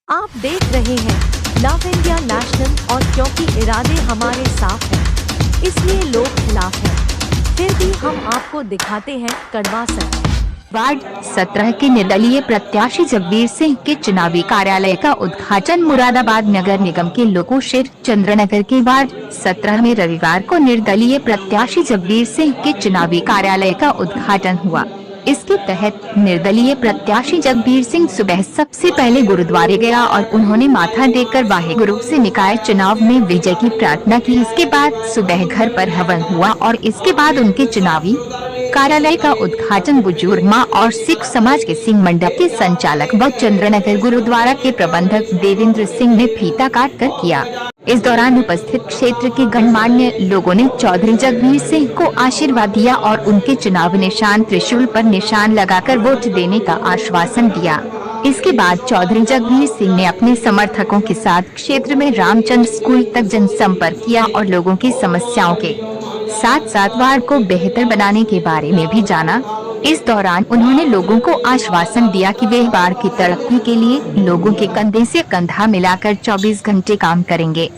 आप देख रहे हैं लव इंडिया नेशनल और क्योंकि इरादे हमारे साफ हैं, इसलिए लोग खिलाफ हैं, फिर भी हम आपको दिखाते हैं कड़वा सच। वार्ड 17 के निर्दलीय प्रत्याशी जगबीर सिंह के चुनावी कार्यालय का उद्घाटन मुरादाबाद नगर निगम के लोकोशेर चंद्रनगर के वार्ड 17 में रविवार को निर्दलीय प्रत्याशी जगबीर सिंह के चुनावी कार्यालय का उद्घाटन हुआ। इसके तहत निर्दलीय प्रत्याशी जगबीर सिंह सुबह सबसे पहले गुरुद्वारे गया और उन्होंने माथा टेककर वाहेगुरु से निकाय चुनाव में विजय की प्रार्थना की। इसके बाद सुबह घर पर हवन हुआ और इसके बाद उनके चुनावी कार्यालय का उद्घाटन बुजुर्ग मां और सिख समाज के सिंह मंडप के संचालक व चंद्रनगर गुरुद्वारा के प्रबंधक देवेंद्र सिंह ने फीता काट कर किया। इस दौरान उपस्थित क्षेत्र के गणमान्य लोगों ने चौधरी जगबीर सिंह को आशीर्वाद दिया और उनके चुनाव निशान त्रिशूल पर निशान लगाकर वोट देने का आश्वासन दिया। इसके बाद चौधरी जगबीर सिंह ने अपने समर्थकों के साथ क्षेत्र में रामचंद्र स्कूल तक जनसंपर्क किया और लोगों की समस्याओं के साथ साथ वार्ड को बेहतर बनाने के बारे में भी जाना। इस दौरान उन्होंने लोगों को आश्वासन दिया कि वे वार्ड की तरक्की के लिए लोगों के कंधे से कंधा मिलाकर 24 घंटे काम करेंगे।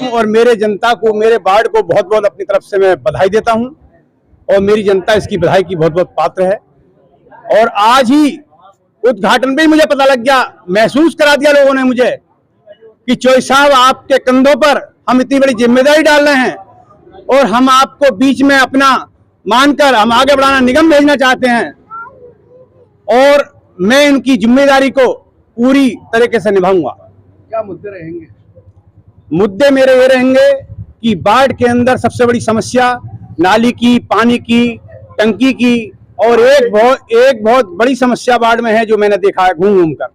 और मेरे जनता को, मेरे वार्ड को बहुत बहुत अपनी तरफ से मैं बधाई देता हूं और मेरी जनता इसकी बधाई की बहुत बहुत पात्र है। और आज ही उद्घाटन पे ही मुझे पता लग गया, महसूस करा दिया लोगों ने मुझे कि चौधरी साहब आपके कंधों पर हम इतनी बड़ी जिम्मेदारी डाल रहे हैं और हम आपको बीच में अपना मानकर हम आगे बढ़ाना निगम भेजना चाहते हैं और मैं इनकी जिम्मेदारी को पूरी तरीके से निभाऊंगा। क्या मुद्दे रहेंगे? मुद्दे मेरे ये रहेंगे कि वार्ड के अंदर सबसे बड़ी समस्या नाली की, पानी की, टंकी की और एक बहुत बड़ी समस्या वार्ड में है जो मैंने देखा है घूम कर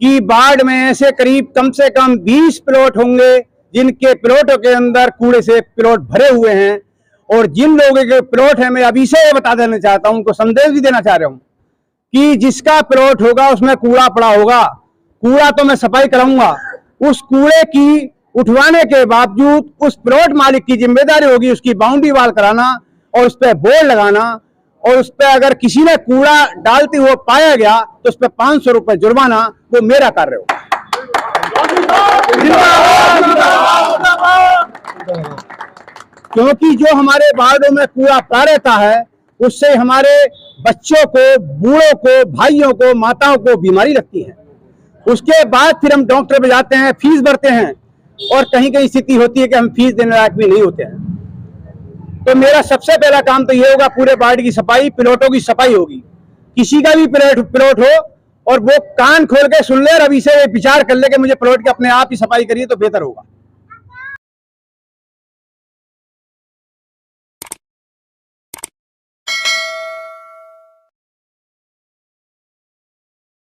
कि वार्ड में ऐसे करीब कम से कम 20 प्लॉट होंगे जिनके प्लॉटों के अंदर कूड़े से प्लॉट भरे हुए हैं और जिन लोगों के प्लॉट है मैं अभी से ये बता देना चाहता हूं, उनको संदेश भी देना चाह रहा हूं कि जिसका प्लॉट होगा उसमें कूड़ा पड़ा होगा, कूड़ा तो मैं सफाई कराऊंगा, उस कूड़े की उठवाने के बावजूद उस प्लॉट मालिक की जिम्मेदारी होगी उसकी बाउंड्री वाल कराना और उस पर बोर्ड लगाना और उस पर अगर किसी ने कूड़ा डालते हुए पाया गया तो उस पर 500 रुपए जुर्माना, वो मेरा कार्य होगा। क्योंकि जो हमारे वार्डों में कूड़ा पड़ा रहता है उससे हमारे बच्चों को, बूढ़ों को, भाइयों को, माताओं को बीमारी लगती है। उसके बाद फिर हम डॉक्टर पे जाते हैं, फीस भरते हैं और कहीं कहीं स्थिति होती है कि हम फीस देने लायक भी नहीं होते हैं। तो मेरा सबसे पहला काम तो ये होगा, पूरे वार्ड की सफाई, प्लॉटों की सफाई होगी। किसी का भी प्लॉट हो और वो कान खोल के सुन ले और अभी से विचार कर ले कि मुझे प्लॉट की अपने आप ही सफाई करिए तो बेहतर होगा।